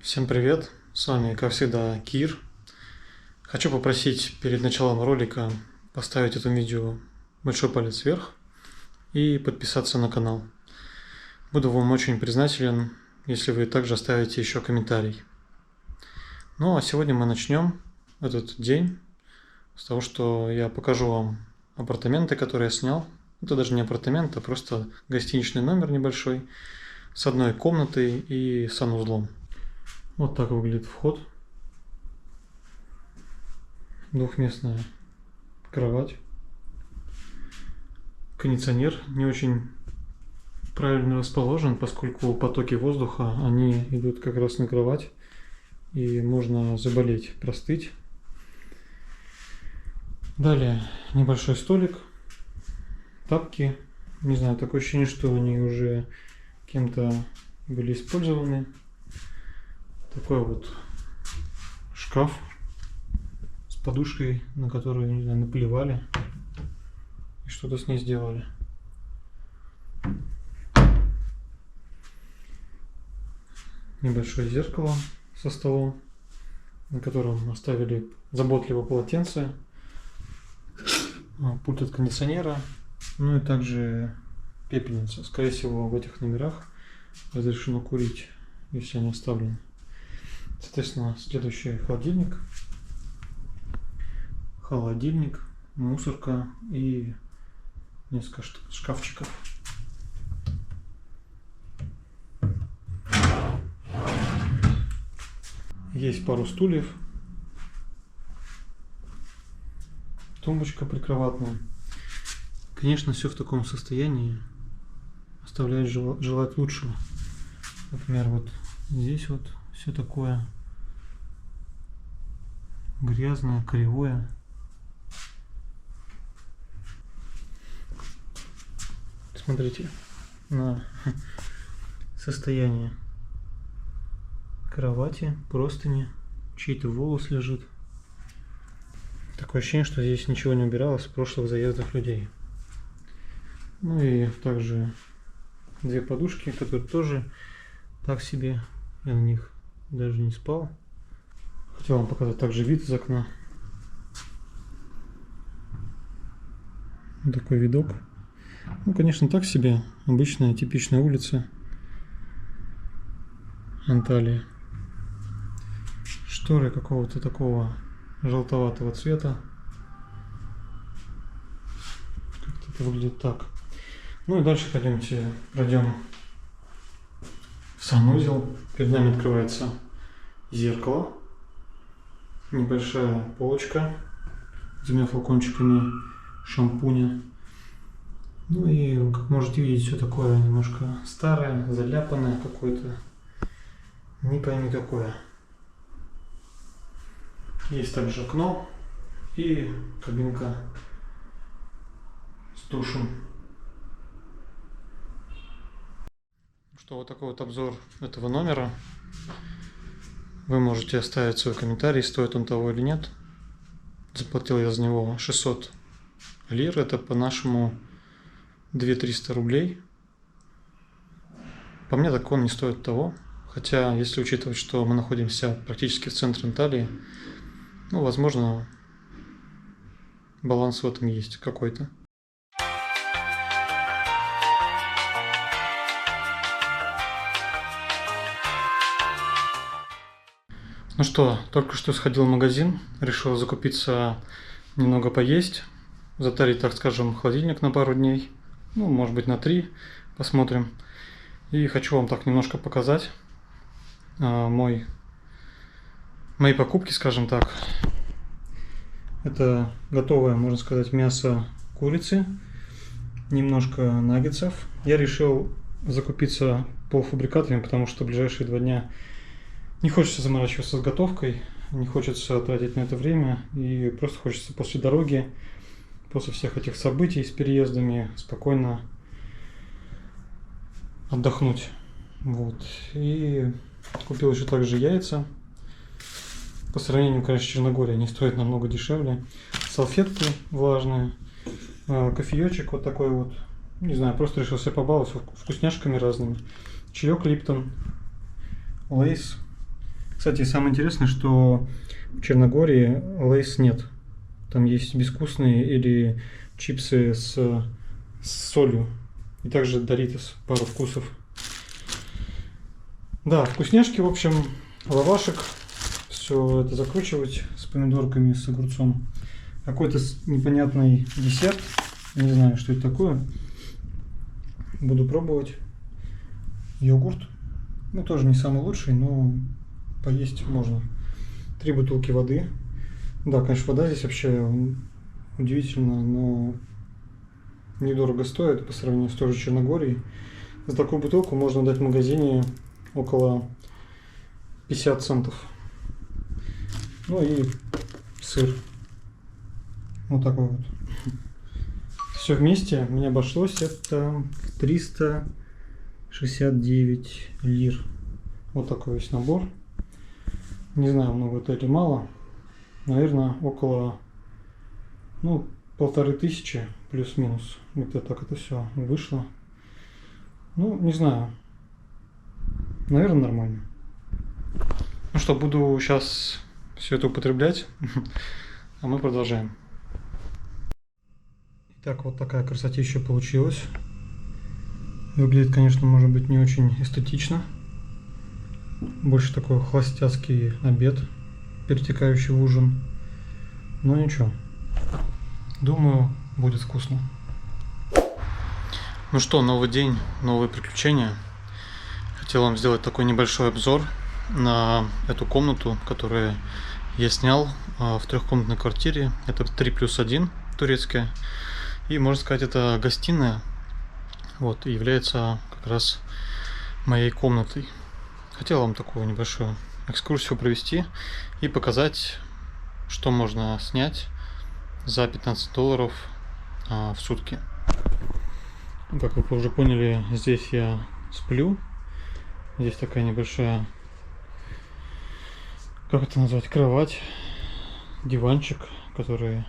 Всем привет! С вами, как всегда, Кир. Хочу попросить перед началом ролика поставить этому видео большой палец вверх и подписаться на канал. Буду вам очень признателен, если вы также оставите еще комментарий. Ну а сегодня мы начнем этот день с того, что я покажу вам апартаменты, которые я снял. Это даже не апартамент, а просто гостиничный номер небольшой с одной комнатой и санузлом. Вот так выглядит вход. Двухместная кровать. Кондиционер не очень правильно расположен, поскольку потоки воздуха, они идут как раз на кровать. И можно заболеть, простыть. Далее небольшой столик. Тапки. Не знаю, такое ощущение, что они уже кем-то были использованы. Такой вот шкаф с подушкой, на которую, не знаю, наплевали и что-то с ней сделали. Небольшое зеркало со столом, на котором оставили заботливо полотенце, пульт от кондиционера, ну и также пепельница. Скорее всего, в этих номерах разрешено курить, если они оставлены. Соответственно, следующий холодильник, мусорка и несколько шкафчиков. Есть пару стульев, тумбочка прикроватная. Конечно, все в таком состоянии оставляет желать лучшего. Например, вот здесь вот все такое грязное, кривое. Смотрите на состояние кровати, простыни, чей-то волос лежит. Такое ощущение, что здесь ничего не убиралось в прошлых заездах людей. Ну и также две подушки, которые тоже так себе, я на них даже не спал. Хотел вам показать также вид из окна. Такой видок. Ну, конечно, так себе. Обычная, типичная улица Анталии. Шторы какого-то такого желтоватого цвета. Как-то это выглядит так. Ну и дальше пройдем в санузел. Перед нами открывается зеркало. Небольшая полочка с двумя флакончиками шампуня. Ну и, как можете видеть, все такое немножко старое, заляпанное какое-то. Не пойми какое. Есть также окно и кабинка с душем. Что, вот такой вот обзор этого номера. Вы можете оставить свой комментарий, стоит он того или нет. Заплатил я за него 600 лир, это по-нашему 2300 рублей. По мне, так он не стоит того. Хотя, если учитывать, что мы находимся практически в центре Анталии, ну, возможно, баланс в этом есть какой-то. Ну что, только что сходил в магазин, решил закупиться, немного поесть, затарить, так скажем, холодильник на пару дней, ну, может быть, на 3, посмотрим. И хочу вам так немножко показать мои покупки, скажем так. Это готовое, можно сказать, мясо курицы, немножко наггетсов. Я решил закупиться полуфабрикатами, потому что в ближайшие 2 дня не хочется заморачиваться с готовкой, не хочется тратить на это время, и просто хочется после дороги, после всех этих событий с переездами спокойно отдохнуть. Вот. И купил еще также яйца. По сравнению, конечно, с Черногорией они стоят намного дешевле. Салфетки влажные, кофеечек вот такой вот. Не знаю, просто решил себя побаловать вкусняшками разными. Чаек Липтон, Лейс, Кстати, самое интересное, что в Черногории лейс нет. Там есть безвкусные или чипсы с солью. И также Доритос, пару вкусов. Да, вкусняшки, в общем, лавашек. Все это закручивать с помидорками, с огурцом. Какой-то непонятный десерт. Не знаю, что это такое. Буду пробовать. Йогурт. Ну, тоже не самый лучший, но поесть можно. 3 бутылки воды. Да, конечно, вода здесь вообще удивительно, но недорого стоит по сравнению с той же Черногорией. За такую бутылку можно дать в магазине около 50 центов. Ну и сыр. Вот такой вот. Все вместе мне обошлось это 369 лир. Вот такой весь набор. Не знаю, много это или мало. Наверное, около 1500 плюс-минус. Где-то так это все вышло. Ну, не знаю. Наверное, нормально. Ну что, буду сейчас все это употреблять. А мы продолжаем. Итак, вот такая красотища получилась. Выглядит, конечно, может быть, не очень эстетично. Больше такой холостяцкий обед, перетекающий в ужин. Но ничего. Думаю, будет вкусно. Ну что, новый день, новые приключения. Хотел вам сделать такой небольшой обзор на эту комнату, которую я снял в трехкомнатной квартире. Это 3+1 турецкая. И, можно сказать, это гостиная. Вот, и является как раз моей комнатой. Хотел вам такую небольшую экскурсию провести и показать, что можно снять за $15 в сутки. Как вы уже поняли, здесь я сплю. Здесь такая небольшая, как это назвать, кровать, диванчик, который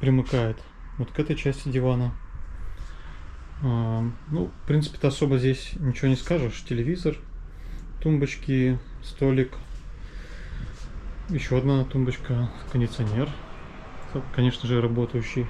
примыкает вот к этой части дивана. Ну, в принципе-то особо здесь ничего не скажешь. Телевизор, тумбочки, столик, еще одна тумбочка, кондиционер, конечно же, работающий.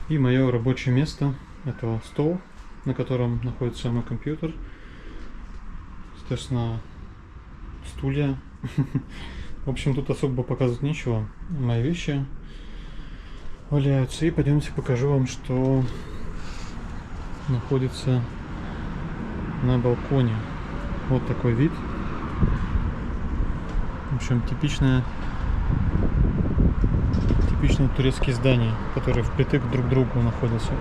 И мое рабочее место — это стол, на котором находится мой компьютер. Соответственно, стулья. В общем, тут особо показывать нечего. Мои вещи валяются. И пойдемте покажу вам, что находится на балконе. Вот такой вид. В общем, типичное турецкие здания, которые впритык друг к другу находятся.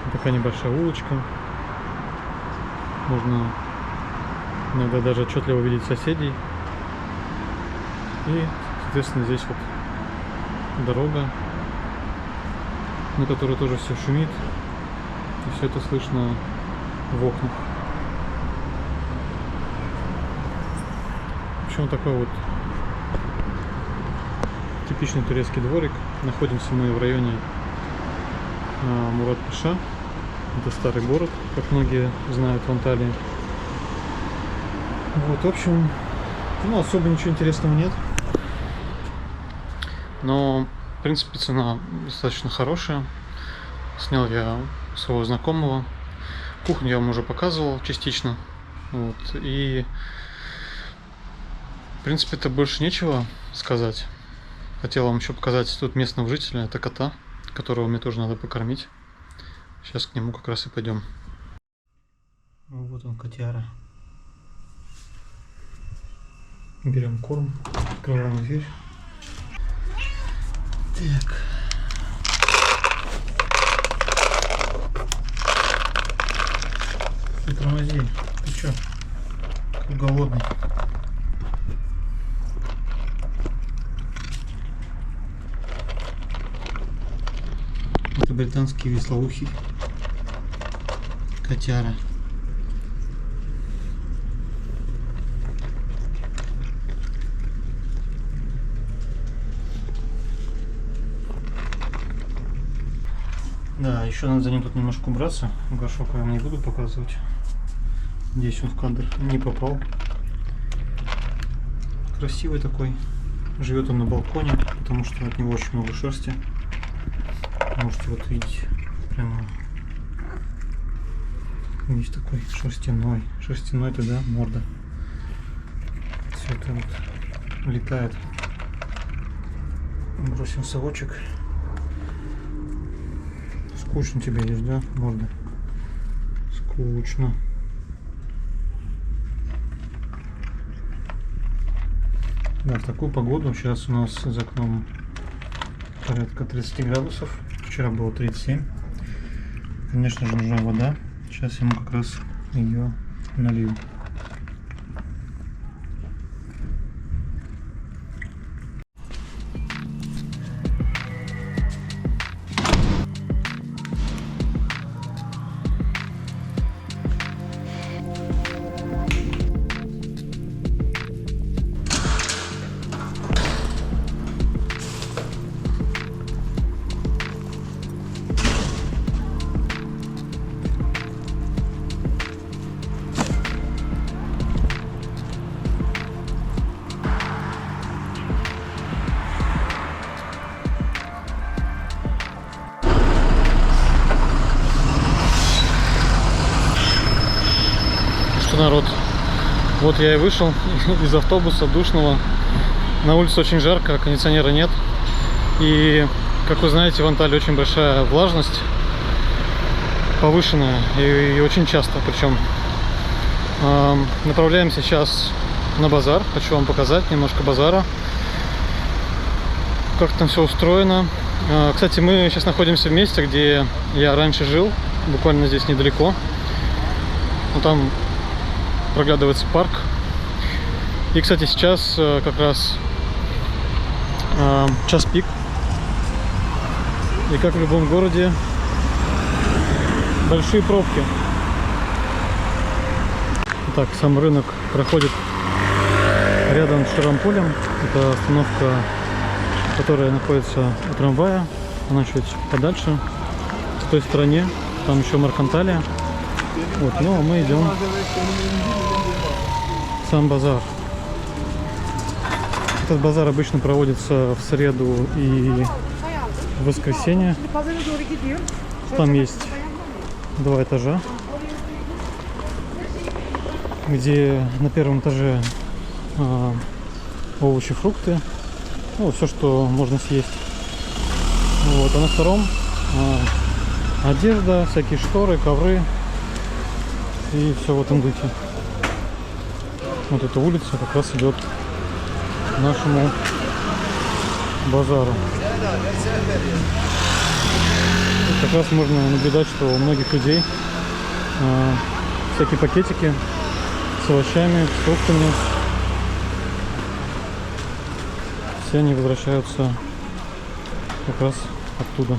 Вот такая небольшая улочка. Можно иногда даже отчетливо видеть соседей. И, соответственно, здесь вот дорога, на которой тоже все шумит. И все это слышно в окнах. В общем, вот такой вот типичный турецкий дворик. Находимся мы в районе Мурат-Паша. Это старый город, как многие знают, в Анталии. Вот, в общем, особо ничего интересного нет. Но, в принципе, цена достаточно хорошая. Снял я своего знакомого. Кухню я вам уже показывал частично. Вот. И, в принципе, это больше нечего сказать. Хотел вам еще показать тут местного жителя. Это кота, которого мне тоже надо покормить. Сейчас к нему как раз и пойдем. Вот он, котяра. Берем корм, открываем дверь. Так. Ты тормози. Ты чё? Как голодный. Это британский вислоухий котяра. Да, еще надо за ним тут немножко убраться. Горшок я вам не буду показывать. Здесь он в кадр не попал. красивый такой. Живет он на балконе, потому что от него очень много шерсти. Можете вот видеть, прямо весь такой шерстяной. Шерстяной туда морда. Все это вот летает. Бросим совочек. Скучно тебе здесь, да, морда? Скучно. Да, в такую погоду сейчас у нас за окном порядка 30 градусов. Вчера было 37. Конечно же, нужна вода. Сейчас я ему как раз ее налью. Народ, вот я и вышел из автобуса душного. На улице очень жарко, кондиционера нет. И, как вы знаете, в Анталии очень большая влажность, повышенная, и очень часто. Причем направляемся сейчас на базар. Хочу вам показать немножко базара, как там все устроено. Кстати, мы сейчас находимся в месте, где я раньше жил, буквально здесь недалеко. Ну, там проглядывается парк. И, кстати, сейчас как раз час пик. И как в любом городе, большие пробки. Так, сам рынок проходит рядом с Шарамполем. Это остановка, которая находится у трамвая. Она чуть подальше, в той стороне. Там еще Марканталия. Вот, ну а мы идем в сам базар. Этот базар обычно проводится в среду и в воскресенье. Там есть 2 этажа, где на первом этаже овощи, фрукты, ну, все, что можно съесть. Вот, а на втором одежда, всякие шторы, ковры и все в этом духе. Вот эта улица как раз идет к нашему базару. Тут как раз можно наблюдать, что у многих людей всякие пакетики с овощами, с фруктами. Все они возвращаются как раз оттуда.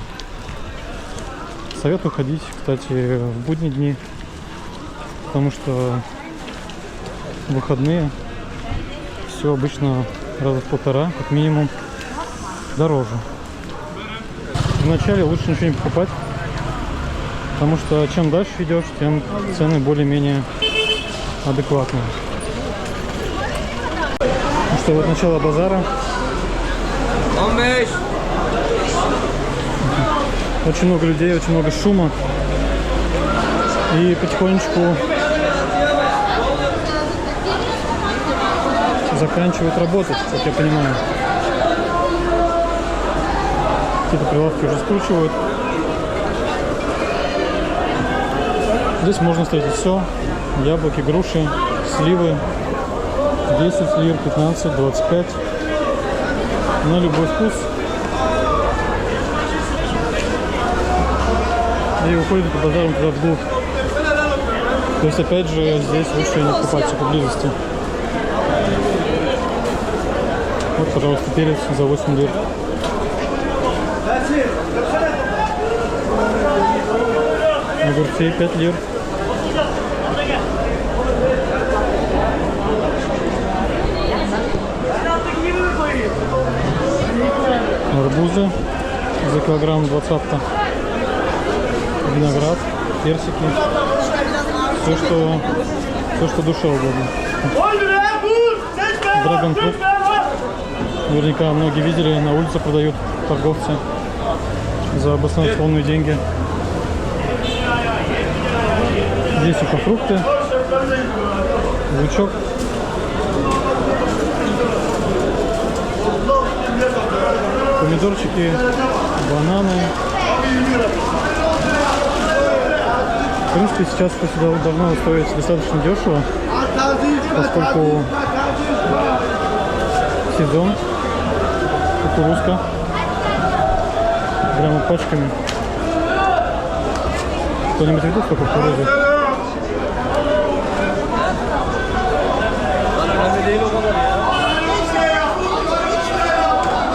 Советую ходить, кстати, в будние дни, потому что в выходные все обычно раза в 1,5, как минимум, дороже. Вначале лучше ничего не покупать, потому что чем дальше идешь, тем цены более-менее адекватные. Ну что, вот начало базара. Очень много людей, очень много шума. И потихонечку заканчивают работать, как я понимаю. Какие-то прилавки уже скручивают. Здесь можно встретить все. Яблоки, груши, сливы. 10 лир, 15, 25. На любой вкус. И уходит по базарам туда вглубь. То есть, опять же, здесь лучше не покупаться поблизости. Вот, пожалуйста, перец за 8 лир. Огурцы 5 лир. Арбузы за килограмм 20-ка. Виноград, персики. Все, что душе угодно. картошка. Драгонфрут. Наверняка многие видели, на улице продают торговцы за баснословные деньги. Здесь сухофрукты, лучок, помидорчики, бананы. В принципе, сейчас это сюда должно стоить достаточно дешево, поскольку сезон, кукурузка, прямо пачками. Кто-нибудь видел, сколько кукурузы?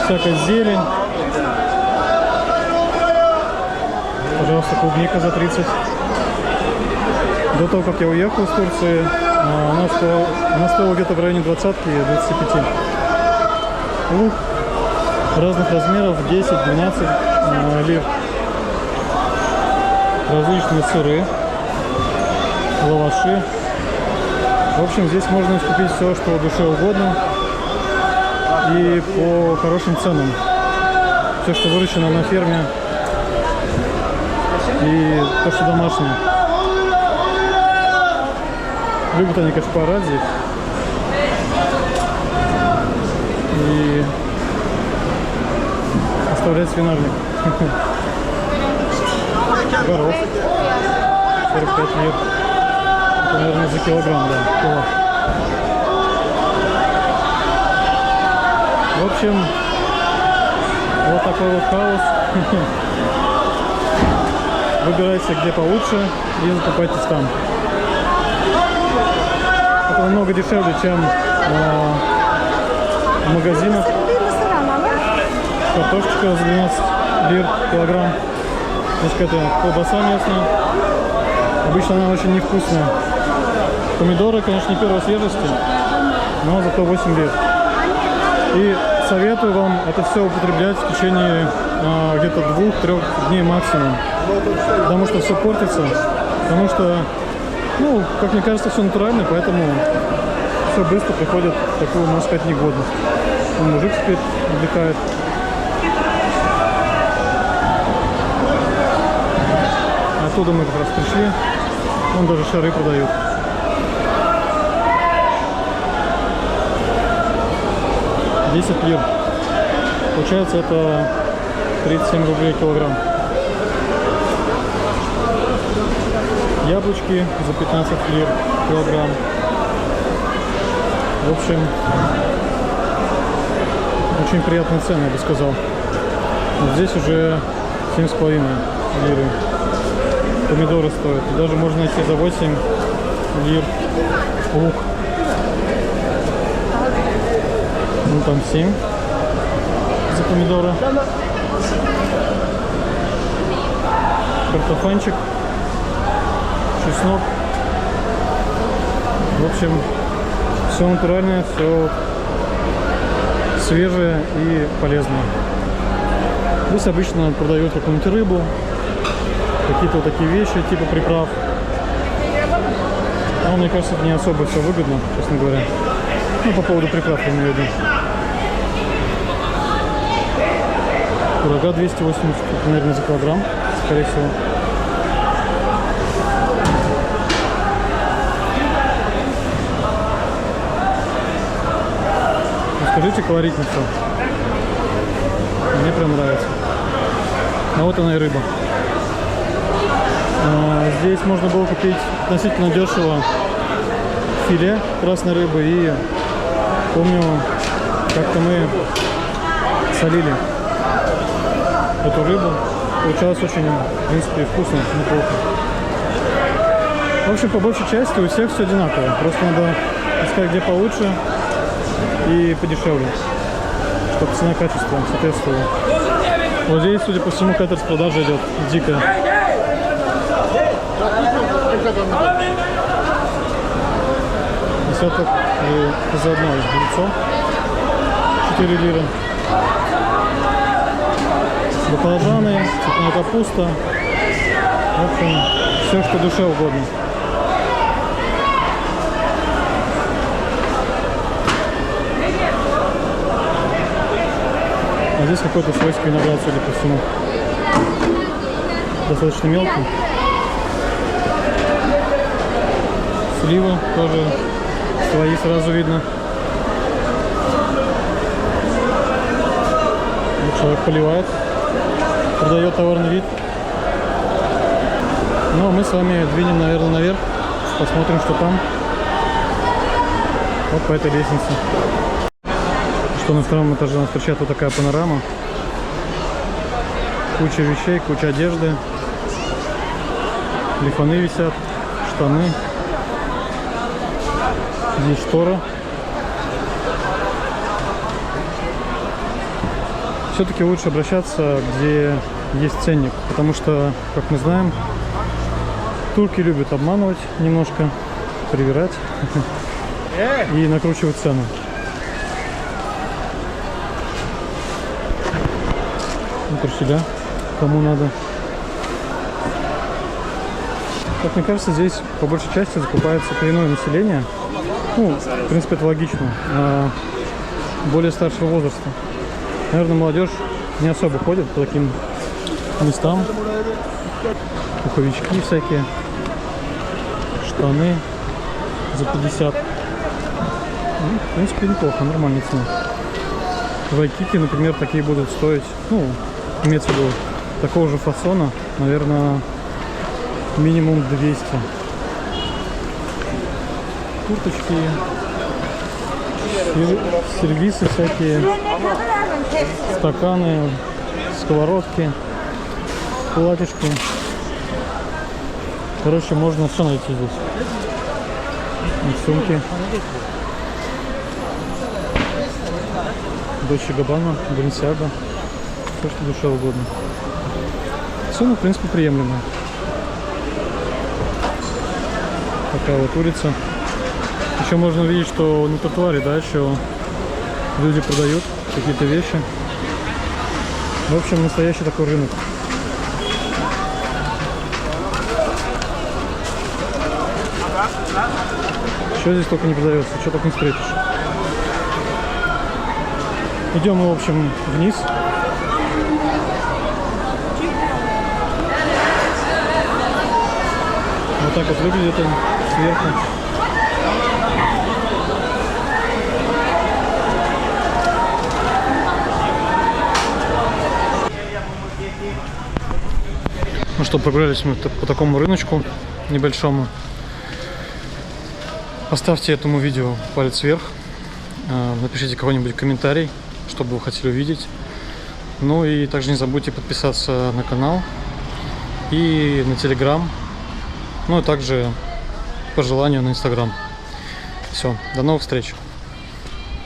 Всякая зелень. Пожалуйста, клубника за 30. До того, как я уехал из Турции, она стоила где-то в районе 20-25. Лук разных размеров, 10-12 лир. Различные сыры, лаваши. В общем, здесь можно купить все, что душе угодно. И по хорошим ценам. Все, что выращено на ферме. И то, что домашнее. Любят они, конечно, поорать здесь. И оставлять свинарник. Горох. 45 лир. Это, наверное, за килограмм, да. Кило. В общем, вот такой вот хаос. Выбирайте, где получше, и закупайтесь там. Это намного дешевле, чем в магазинах. Картошечка за 12 лир килограмм. Здесь какая-то колбаса местная. Обычно она очень невкусная. Помидоры, конечно, не первой свежести, но зато 8 лир. И советую вам это все употреблять в течение где-то 2-3 дней максимум. Потому что все портится. Потому что, ну, как мне кажется, все натурально, поэтому все быстро приходит в такую, можно сказать, негодность. Мужик спит, отдыхает. Оттуда мы как раз пришли. Вон даже шары продают. $10 лир. Получается, это 37 рублей килограмм. Яблочки за 15 лир килограмм. В общем, очень приятные цены, я бы сказал. Вот здесь уже 7,5 лиры. Помидоры стоят. И даже можно найти за 8 лир лук. Ну там 7 за помидоры. Картофанчик, чеснок. В общем, все натуральное, все свежее и полезное. Здесь обычно продают какую-нибудь рыбу, какие-то вот такие вещи, типа приправ. Но мне кажется, это не особо все выгодно, честно говоря. Ну, по поводу приправ я имею в виду. Курага 280, наверное, за килограмм, скорее всего. Скажите, колоритно все. Мне прям нравится. А вот она и рыба. Здесь можно было купить относительно дешево филе красной рыбы. И помню, как-то мы солили эту рыбу. Получалось очень, в принципе, вкусно, неплохо. В общем, по большей части у всех все одинаково. Просто надо искать, где получше и подешевле, чтобы цена-качество соответствовала. Вот здесь, судя по всему, какая-то распродажа идет дикая. Десяток и за одно яйцо 4 лиры. Баклажаны, цветная капуста. В общем, все, что душе угодно. Здесь какой-то свойский виноград, судя по всему. Достаточно мелкий. Сливы тоже свои сразу видно. Вот человек поливает, продает товарный вид. Ну а мы с вами двинем, наверное, наверх. Посмотрим, что там. Вот по этой лестнице. Что на втором этаже нас встречает вот такая панорама. Куча вещей, куча одежды. Телефоны висят, штаны. Здесь штора. Все-таки лучше обращаться, где есть ценник, потому что, как мы знаем, турки любят обманывать немножко, привирать и накручивать цену. Труселя, кому надо. Как мне кажется, здесь по большей части закупается коренное население. Ну, в принципе, это логично. Более старшего возраста. Наверное, молодежь не особо ходит по таким местам. Пуховички всякие. Штаны за 50. Ну, в принципе, неплохо, нормальная цена. Вайкики, например, такие будут стоить, ну, имеется в виду такого же фасона, наверное, минимум 200. Курточки, сервисы всякие, стаканы, сковородки, платьишки. Короче, можно все найти здесь. И сумки. Дольче Габбана, Баленсиага, все, что душе угодно. Цены, в принципе, приемлемые. Такая вот улица. Еще можно увидеть, что на тротуаре, да, еще люди продают какие-то вещи. В общем, настоящий такой рынок. Что здесь только не продается, что только не встретишь. Идем мы, в общем, вниз. Вот так вот выглядит он сверху. Ну что, прогулялись мы по такому рыночку небольшому. Поставьте этому видео палец вверх. Напишите какой-нибудь комментарий, что бы вы хотели увидеть. Ну и также не забудьте подписаться на канал и на Telegram. Ну и также по желанию на Instagram. Все, до новых встреч.